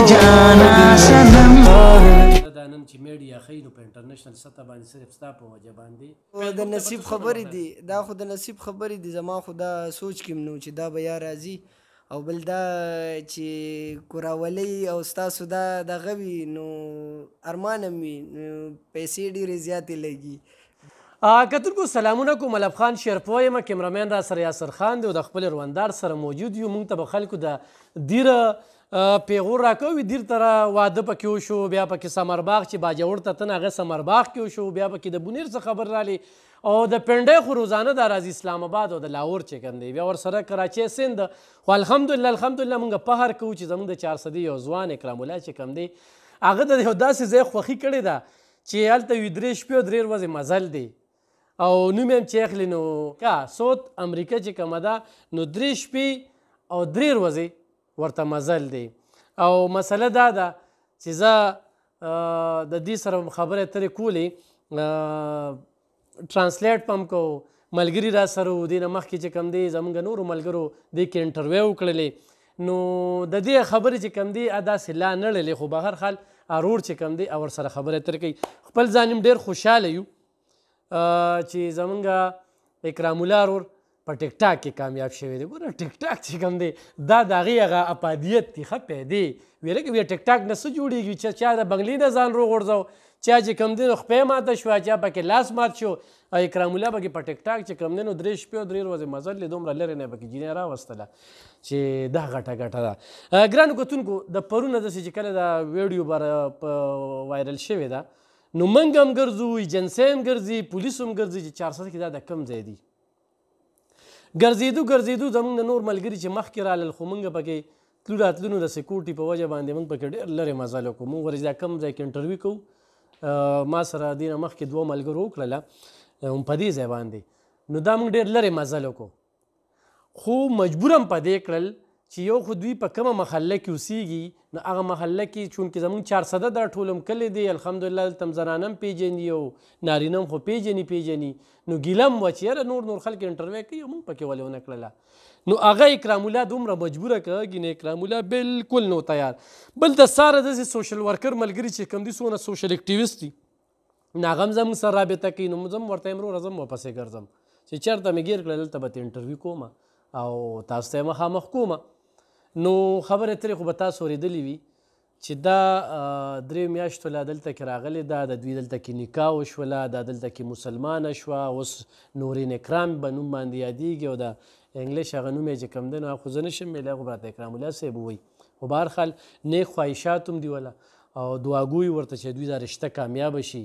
جانا سنم دا نن چې میډیا ښیي نو په انټرنیشنل سطح باندې صرف ستا په وجه باندې د نصیب خبرې دي دا خو د نصیب خبرې دي زما خو دا سوچ کې نو چې دا به یا راځي او بل دا چې کوراولۍ او ستاسو دا دغه وي نو ارمان هم وي پیسې ډېرې زیاتې لګي کتونکو سلامونه کوم ملب خان شیرپوی یم کیمرامین را سره یاسر خان دی او د خپل روندار سره موجود یو موږ ته به خلکو د دیره پیغور راکوي دیر ته واده پکې وشو بیا پکې سمرباغ چې باجوړ ته تن هغه سمرباغ کې وشو بیا پکې د بونیر څه خبر رالی او د پنډۍ خو روزانه دا راځي اسلام آباد او د لاهور چې کوم دی بیا ورسره کراچۍ سند خو الحمدلله موږ فخر کوو چې زموږ د 400 یو ځوان اکرام الله چې کوم دی هغه د یو داسې ځای خوښي کړې ده چې هلته وي 3 شپې او 3 ورځې مزل دی او نوم یې هم چې اخلي نو سوت امریکا چې کومه ده نو 3 شپې او 3 ورځې ورته مزل دی او مسله دا ده چې زه د دې سره خبرې اترې کولې ټرانسلیټ پم کو ملګري را سره و دې نه مخکې چې کوم دی زموږ نورو ملګرو دې کې انټرویو وکړلې نو د دې خبرې چې کوم دی داسې لا نه لړلې خو به هر حال ارور چې کوم دی او ورسره خبرې اترې کوي خپل ځان هم ډېر خوشحاله یو چې زمونږ اکرام الله ورور په ټیک ټاک کې کامیاب شوی دی ګوره ټیک ټاک چې کوم دی دا د هغې هغه افادیت دی ښه پیدې ویله کې ټیک ټاک نه څه جوړېږي چې چا د بنګلې نه ځان روغورځو چا چې کوم دی نو خپۍ ماته شوه چا پکې لاس مات شو او اکرام الله پکې په ټیک ټاک چې کوم دی نو 3 شپې او 3 ورځې مزل دی دومره لرې نه پکې جینۍ راوستله چې دا غټه ده ګرانو کتونکو د پرونه داسې چې کله دا ویډیو په وایرل شوې ده نو موږ هم ګرځو ایجنسۍ هم ګرځي پولیس هم ګرځي چې 400 کې دا د کم ځای دی ګرځېدو زموږ د نور ملګري چې مخکې رالل خو موږ پکې تلو راتلو د سکیورټي په وجه باندې موږ پکې ډېر لرې مزل وکړو موږ ورځ دا کم ځای کې انټرویو کوو ما سره دې نه مخکې 2 ملګرو وکړله په دې ځای باندې نو دا موږ ډېر لرې مزل وکړو خو مجبور هم په دې کړل چې یو خو دوی په کومه محله کې اوسیږي نو هغه محله کې چونکې زموږ 400 دا ټول هم کلی دی الحمدلله دلته هم زنانه هم پېژني او نارینه هم خو پېژني نو ګیله هم وه چې یاره نور خلک انټرویو کوي او موږ پکې ولې ونه کړله نو هغه اکرام الله دومره مجبوره کړه ګینې اکرام الله بالکل نو تیار بل د ساره داسې سوشل ورکر ملګري چې کوم دي څونه سوشل اکټیویسټ دي نو هغه هم زموږ سره رابطه کوي نو زه هم ورته یم وروره زه هم ورپسې ګرځم چې چېرته مې ګیر کړل دلته به ته انټرویو کوم او تاسو ته یې مخامخ کوم نو خبرې اترې خو به تاسو اورېدلې وي چې دا 3 میاشتو لا دلته کې راغلې ده د دوی دلته کې نکاح وشوله دا دلته کې مسلمانه شوه اوس نورین اکرام به نوم باندې یادېږي او د انګلیش هغه نوم یې چې کوم دی نو خو زه نشم ویلی خو به راته اکرام الله صاحب ووایي خو به هر حال نیک خواهشات هم دي وله او دعاګوی ورته چې دوی دا رشته کامیابه شي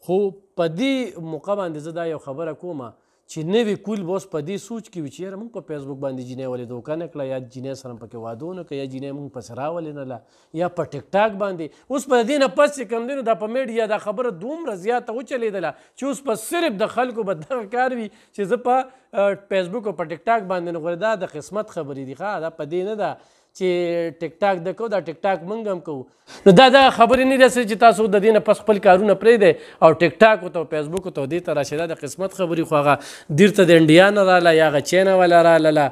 خو په دې موقع باندې زه دا یو خبره کومه چې نوې کول به اوس په دې سوچ کې وي چې یاره موږ په فیسبوک باندې جینۍ ولې دوکه نه کړه یا جینۍ سره پکې واده ونه کړه یا جینۍ موږ پسې راولې نه له یا په ټیک ټاک باندې اوس په دې نه پس چې کوم دی نو دا په میډیا دا خبره دومره زیاته وچلېدله چې اوس په صرف د خلکو به دغه کار وي چې زه په فیسبوک او په ټیک ټاک باندې نو غواړې دا د قسمت خبرې دي ښه دا په دې نه ده چې ټیک ټاک د کوو دا ټیک ټاک موږ هم کوو نو دا خبرې نه داسې چې تاسو د دې نه پس خپل کارونه پرېږدئ او ټیک ټاک ته او فیسبوک ته دې ته راشئ دا د قسمت خبرې خو هغه دیر ته د انډیا نه راله یا هغه چینه والا راله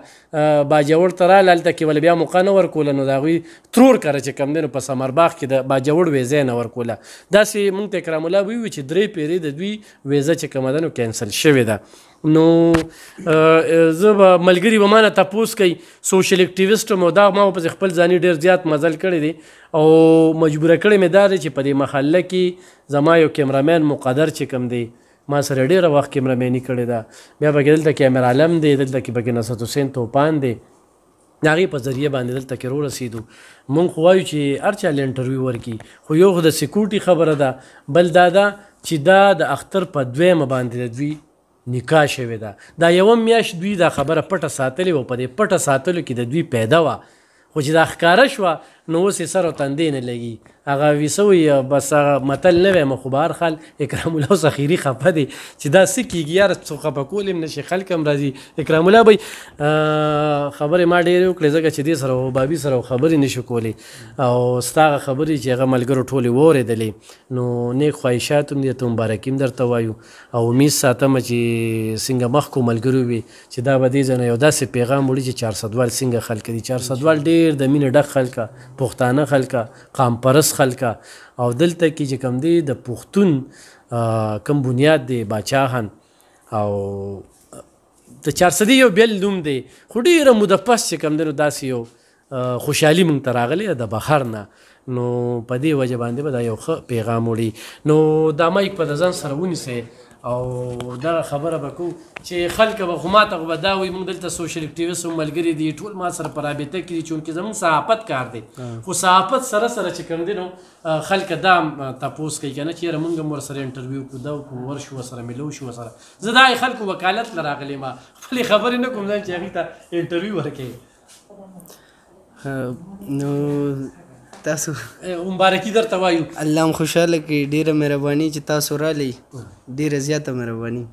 باجوړ ته راله هلته کې ولې بیا موقع نه ورکوله نو د هغوی ترور کره چې کوم دی نو په سمرباغ کې د باجوړ ویزه نه ورکوله داسې موږ ته اکرام الله ویوي چې 3 پیرې د دوی ویزه چې کومه ده نو کینسل شوې ده نو زه به ملګري به ما نه تپوس کوي سوشل اکټیویسټ یم او دا ما پسې خپل ځاني ډېر زیات مزل کړی دی او مجبوره کړی مې دا دی چې په دې محله کې زما یو کیمرامین مقدر چې کوم دی ما سره ډېره وخت کیمرامیني کړې ده بیا پکې دلته کیمر عالم دی دلته کې پکې نصرت حسین توپان دی د هغې په ذریعه باندې دلته کې رورسېدو مونږ خو وایو چې هر چا له انټرویو ورکړي خو یو خو د سکیورټي خبره ده بل دا ده چې دا د اختر په 2مه باندې د دوی نکاح شوې ده دا یوه میاشت دوی دا خبره پټه ساتلې وه په دې پټه ساتلو کې د دوی پیدا وه خو چې دا ښکاره شوه نو اوس یې سر او تندې نه لګي هغه ویسه وي بس هغه متل نه ویم خو به هر حال اکرام الله اوس اخري خفه دی چې دا څه کېږي یاره څو خفه کول هم نشي خلک هم راځي اکرام الله به خبرې ما ډېرې وکړې ځکه چې دې سره بابي سره خبرې نشو کولی او ستا هغه خبرې چې هغه ملګرو ټولې واورېدلې نو نیک خواهشات هم دي ته مبارکي هم درته وایو او امید ساتمه چې څنګه مخکو ملګرو وي چې دا به دې ځای نه یو داسې پیغام وړي چې 400 څنګه خلک دي 400 ډېر د مینې ډک خلکه پښتانه خلکه قام پرست خلکه او دلته کې چې کوم دی د پښتون کم بنیاد دی باچاهان او د 400 یو بیل نوم دی خو ډېره موده پس چې کوم دی نو داسې یو خوشحالي موږ ته راغلی د بهر نه نو په دې وجه باندې به دا یو ښه پیغام وړي نو دا مایک په د ځان سره ونیسئ او دغه خبره به کوو چې خلک به خو ماته خو به دا وایي موږ دلته سوشل اکټیویست هم ملګري دي ټول ما سره په رابطه کې دي چونکې زموږ صحافت کار دی خو صحافت سره سره چې کوم دی نو خلک دا تپوس کوي که نه چې یاره موږ هم ورسره انټرویو کړو دا وکړو ورشو ورسره میلو شو ورسره زه دا خلکو وکالت له راغلی ما خپلې خبرې نه کوم ځان چې هغې ته انټرویو ورکوي نو تاسو مبارکي درته وایو الله هم خوشحاله کړي ډېره مهرباني چې تاسو رالی ډېره زیاته مهرباني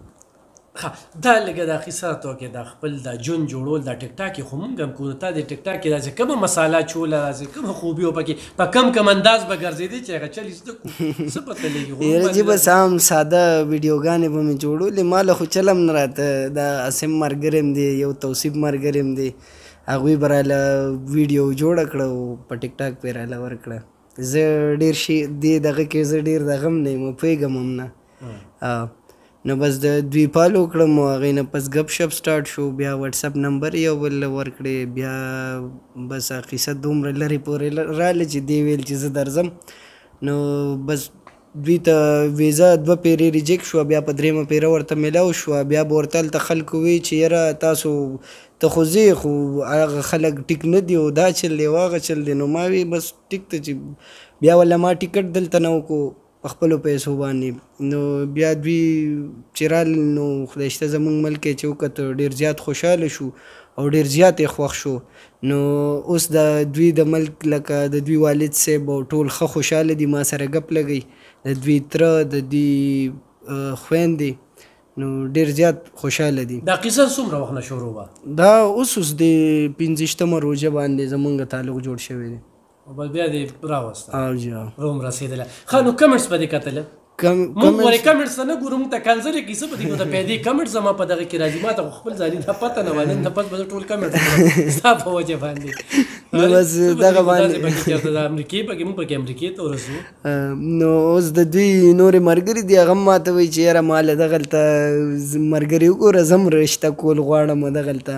دا لږه دا قیصه راته وکړې دا خپل دا ژوند جوړول دا ټیک ټاک یې خو مونږ هم کوو تا د ټیک ټاک کې داسې کومه مساله چوله داسې کومه خوبي وه پکې په کم انداز به ګرځېدې چې هغه چل یې زده کړو څه پته لګي یاره جي بس هم ساده ویډیوګانې به مې جوړولې ما له خو چل هم نه راته دا اسم ملګری م دی یو توصیب ملګری م دی هغوی به راله ویډیو جوړه کړه او په ټیک ټاک پې راله ورکړه زه ډېر شي دې دغه کې زه ډېر دغه هم نه یم پوهېږم هم نه نو بس د دوی فالو کړم او هغې نه پس ګپ شپ سټارټ شو بیا واټساپ نمبر یو بل ورکړې بیا بس قیصه دومره لرې پورې راله چې دی ویل چې زه درځم نو بس دوی ته ویزا 2 پیرې ریجیکټ شوه بیا په 3مه پیره ورته میلاو شوه بیا به ورته هلته خلکو وی چې یاره تاسو ته خو ځې خو هغه خلک ټیک نه دي او دا چل دی او هغه چل دی نو ما وی بس ټیک ته چې بیا ولا ما ټیکټ دلته نه وکړو په خپلو پیسو باندې نو بیا دوی چې رالل نو خدای شته زموږ ملک یې چې وکتو ډېر زیات خوشحاله شو او ډېر زیات یې خوښ شو نو اوس د دوی د ملک لکه د دوی والد صاحب او ټول ښه خوشحاله دي ما سره ګپ لګوي د دوی تره د دوی خویندې نو ډېر زیات خوشحاله دي دا قصه څومره وخت نه شروع وه دا اوس د 15مه روژه باندې زمونږ تعلق جوړ شوی دی بل بیا دې راوسته او جی روم رسېدله ښه نو کمنټس به دې کتله مونږ ولې کمنټس ته نه ګورو مونږ ته کنځلې کیسه به دې نو د پیدې کمنټ زما په دغه کې راځي ما ته خو خپل ځاني دا پته نه وه نن نه پس به زه ټول کمنټ کړم ستا په وجه باندې نو بس دغه باندې د امریکې پکې مونږ پکې امریکې ته ورسو نو اوس د دوی نورې ملګري دي هغه هم ماته وایي چې یاره ما له دغلته ملګري وګوره زه هم رشته کول غواړم دغلته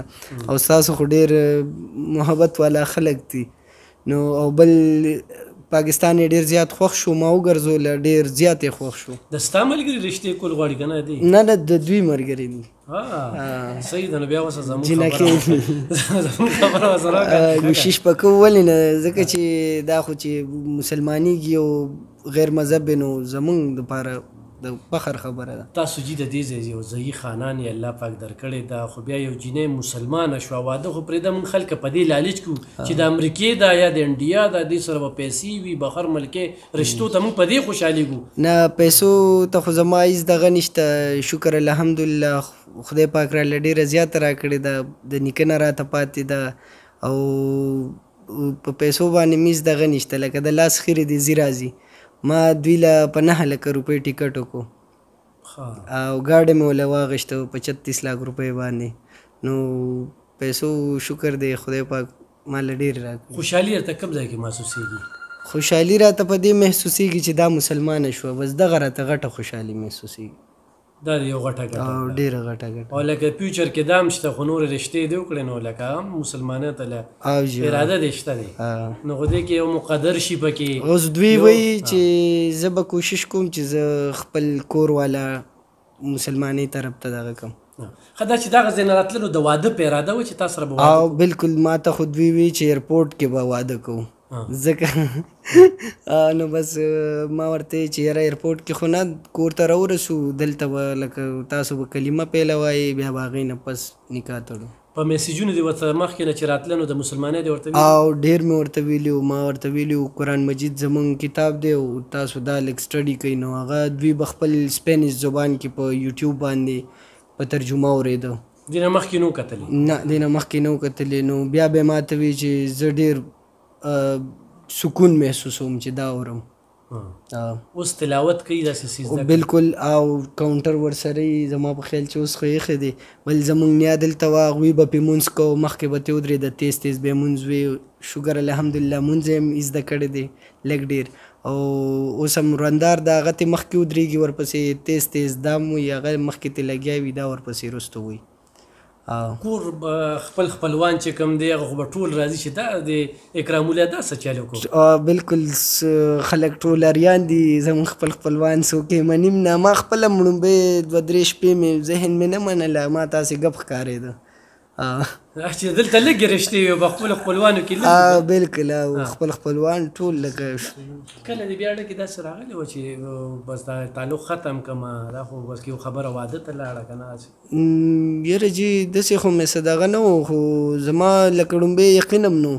او ستاسو خو ډېر محبت والا خلک دي نو او بل پاکستان یې ډېر زیات خوښ شو ما وګرځوله ډېر زیات یې خوښ شو د ستا ملګري رشتې کول غواړي که نه دي نه د دوی ملګري دي صحیح ده نو بیا اوس زموږ خبره ورسره کوشش به کوو ولې نه ځکه چې دا خو چې مسلمانېږي او غیر مذهب نو زموږ دپاره د فخر خبره ده تاسو جي د دې ځای یو ځایي خانان یې الله پاک درکړې ده خو بیا یو جینۍ مسلمانه شوه واده خو پرېږده موږ خلکه په دې لالچ کړو چې د امریکې ده یا د انډیا ده دې سره به پیسې وي بهر ملکې رشتو ته موږ په دې خوشحالېږو نه پیسو ته خو زما هېڅ دغه نشته شکر الحمدلله خدای پاک راله ډېره زیاته راکړې ده د نیکه نه راته پاتې ده او په پیسو باندې مې هېڅ دغه نشته لکه د لاس خیرې دې ځي راځي ما دوی له په 9 لکه روپۍ ټیکټ وکړو او ګاډی مې وله واغېسته په 36 لاک روپۍ باندې نو پیسو شکر دی خدای پاک ما له ډېرې راکړي خوشحالي درته کوم ځای کې محسوسېږي خوشحالي راته په دې محسوسېږي چې دا مسلمانه شوه بس دغه راته غټه خوشحالي محسوسېږي دا یو غټه ګټه او ډېره غټه ګټه او لکه فیوچر کې دا هم شته خو نورې رشتې دې وکړې نو لکه هم مسلمانۍ ته له او جی اراده دې شته دی نو خو دې کې یو مقدر شي پکې اوس دوی وایي چې زه به کوشش کوم چې زه خپل کور والا مسلمانۍ طرف ته دغه کړم ښه دا چې دغه ځای نه راتللو د واده په اراده وه چې تا سره به واده او بالکل ما ته خو دوی وی چې ایرپورټ کې به واده کوو ځکه نو بس ما ورته چې یاره ایرپورټ کې خو نه کور ته راورسو دلته به لکه تاسو به کلمه پیله وایي بیا به هغې نه پس نکاح تړو په میسیجونو دې ورته مخکې نه چې راتله نو د مسلمانۍ دې ورته او ډېر مې ورته ویلي ما ورته ویلي قرآن مجید زمونږ کتاب دی او تاسو دا لږ سټډي کوئ نو هغه دوی به خپل سپینش زبان کې په یوټیوب باندې په ترجمه اورېده دې نه مخکې نو کتلې نه دې نه مخکې نو کتلې نو بیا به ما ته وی چې زه ډېر سکون محسوسوم چې دا اورم اوس تلاوت کوي داسې څیز بالکل او کاونټر ورسره زما په خیال چې اوس خو ایښی دی بل زمونږ نیا دلته وه هغوی به پې مونځ کوو مخکې به ترې ودرېده تیز تیز به یې مونځ وي شوګر الحمدلله مونځ یې هم زده کړی دی لږ ډېر او اوس هم رندار د هغه ته مخکې ودرېږي ورپسې تیز تیز دا هم وي هغه مخکې ته لګیا وي دا ورپسې وروسته وي. کور خپل خپلوان چې کوم دی هغه خو به ټول راځي چې دا د اکرام الله دا څه چل وکړو. بالکل خلک ټول اریان دي زموږ خپل خپلوان څوک یې منیم نه. ما خپله لومړی 2-3 شپې مې ذهن مې نه منله ما تاسې ګپ ښکارېده چې دلته لږې رشتې وي په خپلو خپلوانو کې لږ. بالکل خپل خپلوان ټول لکه کله دې بیا اړه کې داسې راغلی وه چې بس دا تعلق ختم کړمه دا خو بس یو خبره واده ته لاړه که نه. یاره جي داسې خو مې څه دغه نه و خو زما لکه لومبی یقین هم نه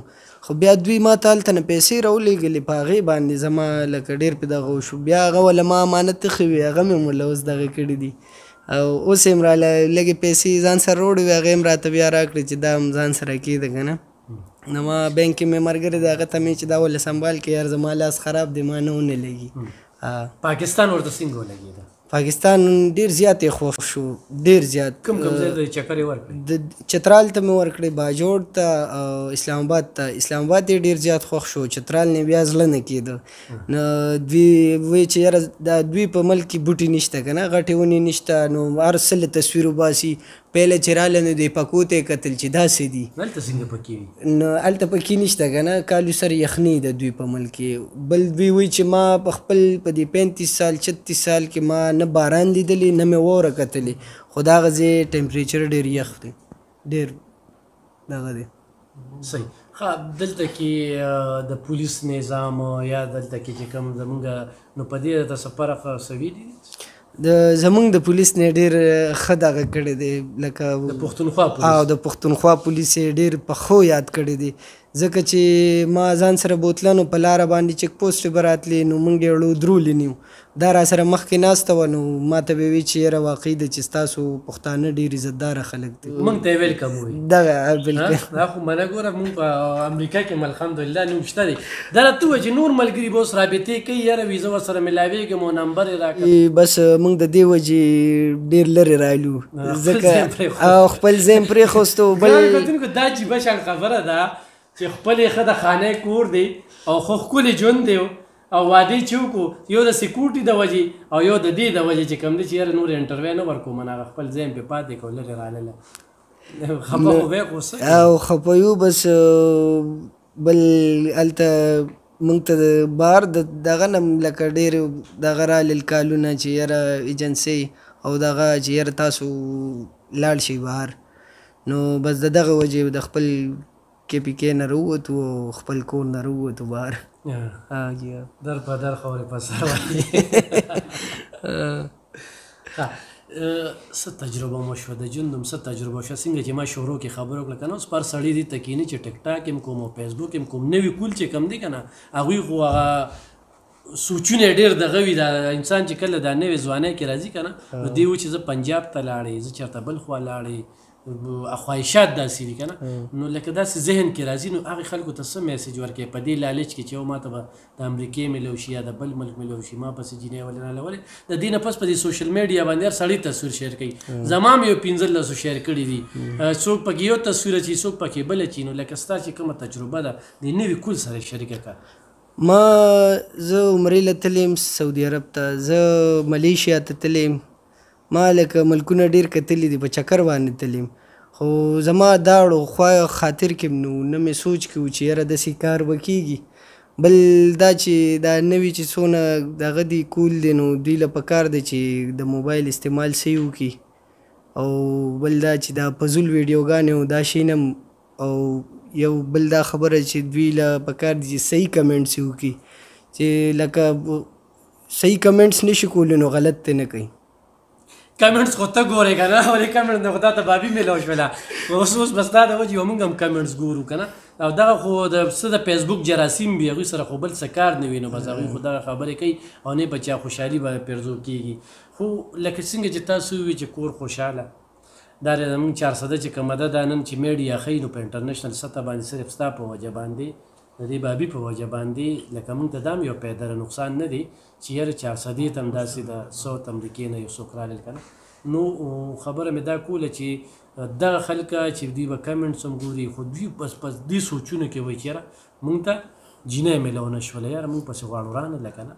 خو بیا دوی ما ته هلته نه پیسې راولېږلې په هغې باندې زما لکه ډېر په دغه وشو بیا هغه وله ما امانت ایښې وې هغه مې موله اوس دغه کړي دي او اوس یې هم راله لږې پیسې ځان سره راوړې وې هغې هم راته بیا راکړې چې دا هم ځان سره کېده که نه. نو ما بینک کې مې ملګری دی هغه ته مې چې دا ولې سنبال کې یار زما لاس خراب دی ما نه ونه لګي. پاکستان ورته څنګه ولګېده؟ پاکستان ډېر زیات یې خوښ شو ډېر زیات. کوم ځای ته چکر یې ورکړی؟ د چترال ته مې ورکړی باجوړ ته او اسلام آباد ته. اسلام آباد یې ډېر زیات خوښ شو چترال نه بیا زړه نه کېده. نو دوی وایي چې یاره دا دوی په ملک کې بوټي نشته که نه غټې ونې نشته نو هر څه تصویر وباسي پهله چې راله نو دوی پکو ته یې کتل چې داسې دي. هلته څنګه پکې وي؟ نو هلته پکې نشته که نه کالو سره یخني ده دوی په ملک کې. بل دوی وایي چې ما په خپل په دې 35 سال 36 سال کې ما نه باران لیدلی نه مې واوره کتلې خو دا هغه ځای ټمپریچر ډېر یخ دی ډېر دغه دی. صحیح. ښه دلته کې د پولیس نظام یا دلته کې چې کوم زمونږ نو په دې ته څه فرق څه ویلي دي؟ زمونږ د پولیس نه ډېر ښه دغه کړی دی لکه د پښتونخوا پولیس. او د پښتونخوا پولیس یې ډېر په ښو یاد کړی دی ځکه چې ما ځان سره بوتله نو په لاره باندې چک پوسټ به راتلې نو موږ یې وړو درولې نیو دا را سره مخکې ناسته وه نو ما ته به وي چې یاره واقعي ده چې ستاسو پښتانه ډېر عزتداره خلک دي. موږ ته یې ویلکم وایي دغه بالکل. دا خو منه ګوره موږ په امریکا کې الحمدلله نوم شته دی. دا راته ووایه چې نور ملګري به اوس رابطې کوي یاره ویزه ورسره ملاوېږم او نمبر یې راکړه. بس موږ د دې وجې ډېر لرې رالو ځکه خپل ځای م پرېښوستو. بل دا جیبه شان خبره ده چې خپلې ښه د خانې کور دی او خو ښکلې ژوند دی او واده چې وکړو یو د سکیورټي د وجې او یو د دې د وجې چې کوم دی چې یاره نور انټرویو نه ورکوم هغه خپل ځای م پرې پاتې کړو لرې رالله خفه خو به یې غوسه او خفه یو بس بل هلته موږ ته د بهر دغه نه لکه ډېر دغه رالل کالونه چې یاره ایجنسۍ او دغه چې یاره تاسو لاړ شئ بهر نو بس د دغه وجې د خپل KPK نه راووتو او خپل کور نه راووتو بهر. در په در خبرې په سر وایي. څه تجربه مو شوه د ژوند هم څه تجربه شوه څنګه چې ما شروع کې خبره وکړه که نه اوس پر سړي دې ته کښېني چې ټیک ټاک هم کوم او فیسبوک هم کوم نوي کول چې کوم دی که نه هغوی خو هغه سوچونه یې ډېر دغه وي دا انسان چې کله دا نوې ځوانۍ کې راځي که نه نو دې و چې زه پنجاب ته لاړې زه چېرته بل خوا لاړې خواهشات داسې دي که نه نو لکه داسې ذهن کې راځي نو هغې خلکو ته څه میسیج ورکوي په دې لالچ کې چې یو ما ته به د امریکې میلو شي یا د بل ملک میلو شي ما پسې جینۍ ولې نه لولې د دې نه پس په دې سوشل میډیا باندې هر سړی تصویر شیر کوي زما هم یو 15 شیر کړي دي څوک پکې یو تصویر اچوي څوک پکې بل اچوي نو لکه ستا چې کومه تجربه ده د نوي کول سره شریکه کړه. ما زه عمرې له تللی یم سعودي عرب ته زه ملیشیا ته تللی یم ما لکه ملکونه ډېر کتلي دي په چکر باندې تللی یم خو زما دا اړو خوا خاطر کې نو نه مې سوچ کې و چې یاره داسې کار به کېږي بل دا چې دا نوي چې څونه دغه دي کول دی نو دوی له پکار دی چې د موبایل استعمال صحیح وکړي او بل دا چې دا فضول ویډیوګانې او دا شیان هم او یو بل دا خبره چې دوی له پکار دي چې صحیح کمنټس یې وکړي چې لکه صحیح کمنټس نشي کولی نو غلط ته نه کوي. کمنټس خو ته ګورې که نه ولې کمنټ نه خو دا ته بابي میلاو شوله اوس بس دا د وجې یو موږ هم کمنټس ګورو که نه او دغه خو د څه د فیسبوک جراثیم وي هغوی سره خو بل څه کار نه وي نو بس هغوی خو دغه خبرې کوي او نه په چا خوشحالي به پرځو کېږي خو لکه څنګه چې تاسو ووي چې کور خوشحاله دا زموږ 400 چې کومه ده دا نن چې میډیا ښیي نو په انټرنیشنل سطح باندې صرف ستا په وجه باندې د دې بابي په وجه باندې لکه موږ ته دا هم یو پیدره نقصان نه دی چې یاره 400 ته هم داسې د 100 امریکې نه یو څوک رالل که نه نو خبره مې دا کوله چې دغه خلکه چې دوی به کمنټس هم ګوري خو دوی بس دې سوچونه کې وایي چې یاره مونږ ته جینۍ میلونه شوله یاره مونږ پسې غواړو رانه لکه نه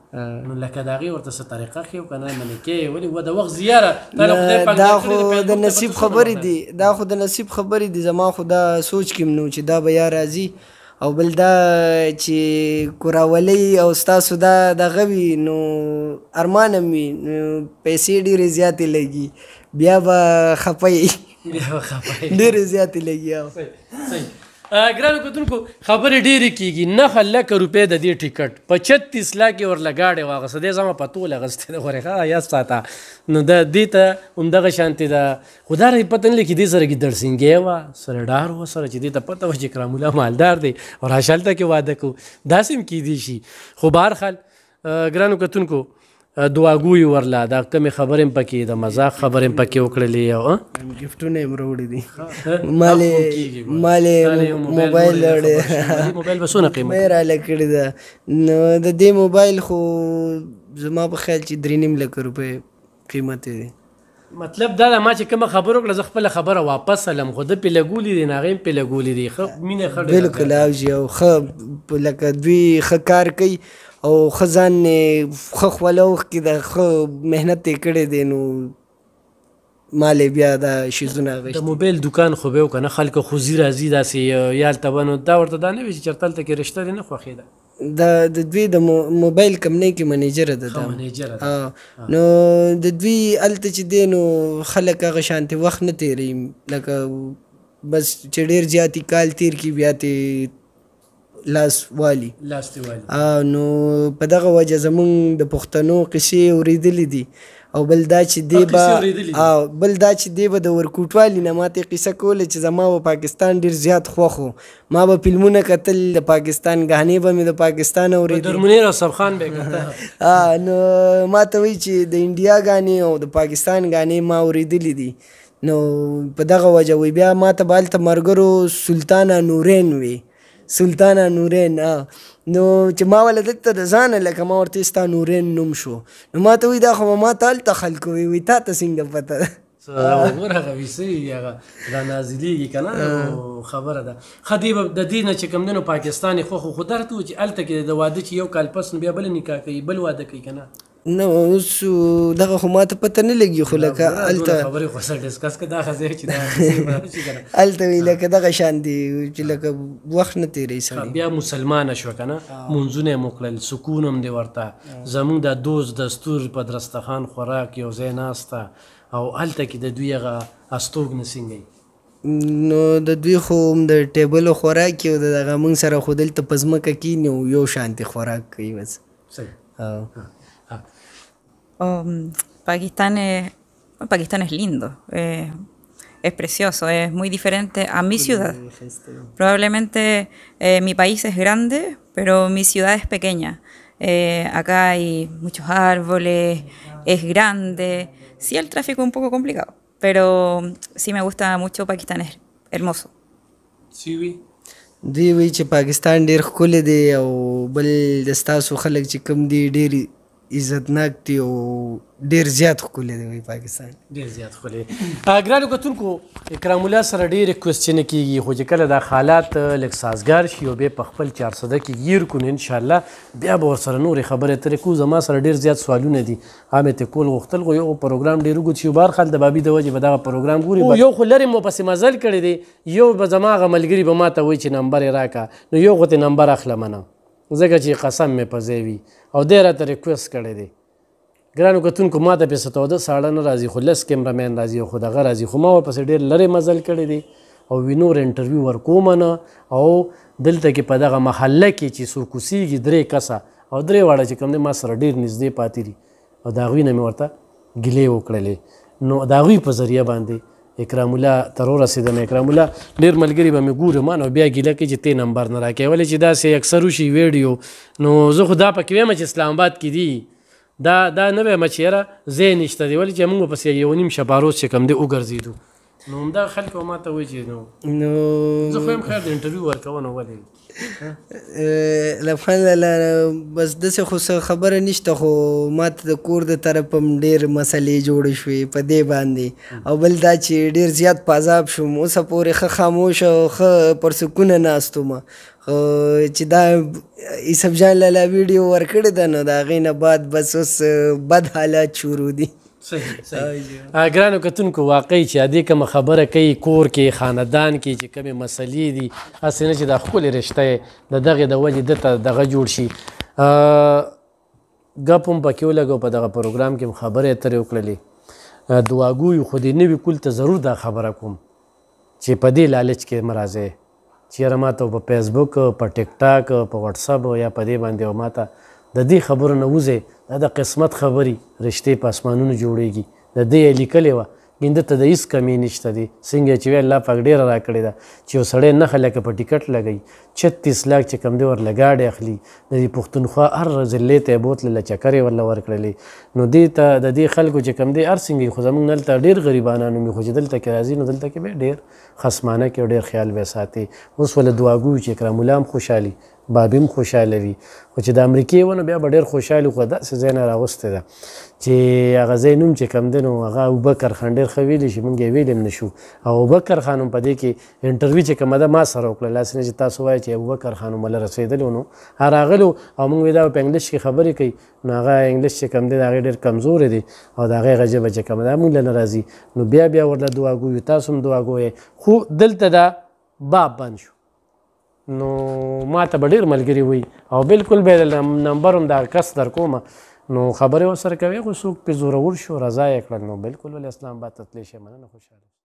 نو لکه د هغې ورته څه طریقه ښې او که نه منې کې ولې و د وخت زیاره دا خو د نصیب خبرې دي دا خو د نصیب خبرې دي زما خو دا سوچ کې نو چې دا به یا راځي او بل دا چې کوراولۍ او ستاسو دا دغه وي نو ارمان هم وي پیسې ډېرې زیاتې لګي بیا به خفه یي ډېرې زیاتې لګي ګرانو کتونکو خبرې ډېرې کېږي 9 لکه روپۍ د دې ټیکټ په 36 لاکې ورله ګاډۍ واغسته دی زما په تول اغستې ده غورې ښه یاد ساته نو د دې ته همدغه شانتې ده خو دا راته پته نه لګي دې سره ګیدړ سینګی وه سره ډار وه سره چې دې ته پته وه چې کرامالله مالدار دی او راشه هلته کې واده کوو داسې هم کیدی شي خو بهرحال ګرانو کتونکو دعاګویي ورله دا کمې خبرې هم پکې د مذاق خبرې هم پکې وکړلې او ګفټونه یې راوړي دي مالې موبایل راوړی موبایل به څونه قیمت مې راله کړې ده نو د دې موبایل خو زما په خیال چې 3.5 لکه روپۍ قیمت دی مطلب دا ده ما چې کومه خبره وکړه زه خپله خبره واپس هلم خو ده پې لګولي دي نو هغې هم پې لګولي دي ښه مینه ښه بلکل اوجي او ښه لکه دوی ښه کار کوي او ښه ځان ښه خوله اوښکي د ښه محنت یې کړی دی نو مالې بیا دا شیزونه د موبایل دکان خو به یې وکړه خلکو خو ځي راځي داسې یا هلته به نو دا ورته دا نه وي چې چېرته هلته کې رشته دې نه خوښېده د دوی د موبایل کمپنۍ کې منیجره ده دا نو د دوی هلته چې دی نو خلک هغه شانتې وخت نه تېروي لکه بس چې ډېر زیاتې کال تېر کړي بیا تې لاس والي نو په دغه وجه زمونږ د پښتنو قصې اورېدلې دي او بل دا چې دی به د ورکوټوالي نه ماته قصه کوله چې زما به پاکستان ډېر زیات خوښ و ما به فلمونه کتل د پاکستان ګهانې به مې د پاکستان اورېدل درمنیر او سبخان به کتل نو ما ته وایي چې د انډیا ګانې او د پاکستان ګانې ما اورېدلې دي نو په دغه وجه وایي بیا ما ته به هلته ملګرو سلطانه نورین وي سلطانه نورین نو چې ما ولا دلته د ځانه لکه ما ورته ستا نورین نوم شو نو ما ته وایي دا خو ما ته هلته خلکو وي تا ته څنګه پته ده وګوره هغه ویسې هغه را نازلېږي که نه خبره ده ښه دی به د دې نه چې کوم دی نو پاکستان یې خوښ خو درته و چې هلته کې د واده چې یو کال پس نو بیا بله نکاح کوي بل واده کوي که نه نه اوس دغه خو ما ته پته نه لګي خو لکه هلته خبرې خو سره ډسکس که دا ښځی چې دا هلته وي لکه دغه شان دي چې لکه وخت نه تېروي سړی بیا مسلمانه شوه که نه مونځونه یې مو کړل سکون هم دی ورته زمونږ دا دوست دستور په درستخان خوراک یو ځای ناسته او هلته کې د دوی هغه استوګنه څنګه نو د دوی خو د ټیبلو خوراک او د دغه مونږ سره خو دلته په ځمکه کښېني او یو شانتې خوراک کوي بس Pakistán es lindo, es precioso, es muy diferente a mi ciudad. Probablemente mi país es grande, pero mi ciudad es pequeña. Acá hay muchos árboles, es grande. Sí, el tráfico es un poco complicado, pero sí me gusta mucho Pakistán, es hermoso. Sí, oui. دوی وایي چې پاکستان ډېر ښکلی دی او بل د ستاسو خلک چې کوم دي ډېر عزتناک دي او ډېر زیات ښکلی دی وایي پاکستان ډېر زیات ښکلی ګرانو کتونکو اکرام الله سره ډېرې کوسچنې کېږي خو چې کله دا حالات لږ سازګار شي او بیا په خپل 400 کې ګیر کړو نو انشاءالله بیا به ورسره نورې خبرې اترې کوو زما سره ډېر زیات سوالونه دي هغه مې ترې کول غوښتل خو یو پروګرام ډېر اوږد شي بهرحال د بابي د وجې به دغه پروګرام ګوري یو خو لرې مو پسې مزل کړی دی یو به زما هغه ملګري به ما ته وایي چې نمبر یې راکړه نو یو خو ترې نمبر اخلم نه ځکه چې قسم مې په ځای وي او دی راته ریکویسټ کړی دی ګرانو کتونکو ما ته پې ستوده ساړه نه راځي خو 10 کیمرامین راځي او خو دغه راځي خو ما ورپسې ډېر لرې مزل کړی دی او نور انټرویو ورکوم نه او دلته کې په دغه محله کې چې څوک اوسېږي 3 کسه او 3 واړه چې کوم دی ما سره ډېر نږدې پاتې دي او د هغوی نه مې ورته ګیلې وکړلې نو د هغوی په ذریعه باندې اکرام الله تر ورسېدم اکرام الله ډېر ملګري به مې ګورم نو بیا ګیله کوي چې تی نمبر نه راکوې ولې چې داسې اکثر وشي ویډیو نو زه خو دا پکې وایم چې اسلام آباد کې دي دا نه وایم چې یاره ځای نشته دی ولې چې موږ پسې 1.5 شپه روز چې کوم دی وګرځېدو نو همدغه خلکو ما ته وایي چې نو نو زه خو یم خیر د انټرویو ورکوه نو ولې لبخند لاله بس داسې خو څه خبره نشته خو ما ته د کور د طرف هم ډېر مسلې جوړې شوې په دې باندې او بل دا چې ډېر زیات په عذاب شوم اوسه پورې ښه خاموش او ښه پر سکونه ناست وم چې دا یوسف جان لاله ویډیو ورکړې ده نو د هغې نه بعد بس اوس بد حالات شروع دي صحیح ګرانو کتونکو واقعي چې ادې کومه خبره کوي کور کې خاندان کې چې کومې مسلې دي هسې نه چې دا ښکلې رشته یې د دغې د وجې دته دغه جوړ شي ګپ هم پکې ولګو په دغه پروګرام کې هم خبرې اترې وکړلې دعاګویو خو دې نوي کول ته ضرور دا خبره کوم چې په دې لالچ کې مه راځئ چې یاره ما ته په فیسبوک په ټیک ټاک په وټساپ یا په دې باندې او ما ته د دې خبرو نه وځئ دا د قسمت خبرې رشتې په اسمانونو جوړېږي د دې یې لیکلې وه ګینده ته د هېڅ کمې نشته دی څنګه چې وی الله پاک ډېره راکړې ده چې یو سړی نښه لکه په ټیکټ لګوي 36 لاک چې کوم دی ورله ګاډۍ اخلي د دې پښتونخوا هر ضلعې ته یې بوتلله چکرې ورله ورکړلې نو دې ته د دې خلکو چې کوم دی هر څنګه خو زموږ دلته ډېر غریبانان وي خو چې دلته کې راځي نو دلته کې به ډېر خصمانه کې ډېر خیال به ساتي اوس ول دعاګوي چې اکرام الله هم خوشحالي بابي هم خوشحاله وي خو چې د امریکې ونه بیا به ډېر خوشحالي خو داسې ځای نه راوستې ده چې هغه ځای نوم چې کوم دی نو هغه ابوبکر خان ډېر ښه ویلي چې موږ یې ویلې هم نه شو او ابوبکر خان هم په دې کې انټرویو چې کومه ده ما سره وکړله هسې نه چې تاسو وایئ چې ابوبکر خان هم له رسېدلی نو راغلو او موږ وایي دا په انګلیش کې خبرې کوي نو هغه انګلیش چې کوم دی د هغې ډېر کمزوری دی او د هغې هغه ژبه چې کومه ده موږ له نه راځي نو بیا ورله دعاګویو تاسو هم دعاګوئ خو دلته دا باب بند شو نو ما ته به ډېر ملګري وي او بالکل به یې نمبر هم دغه کس در کومه نو خبرې ورسره کوې خو څوک پرې زورور شو رضا یې کړل نو بالکل ولې اسلام آباد ته تللی شي مننه خوشحاله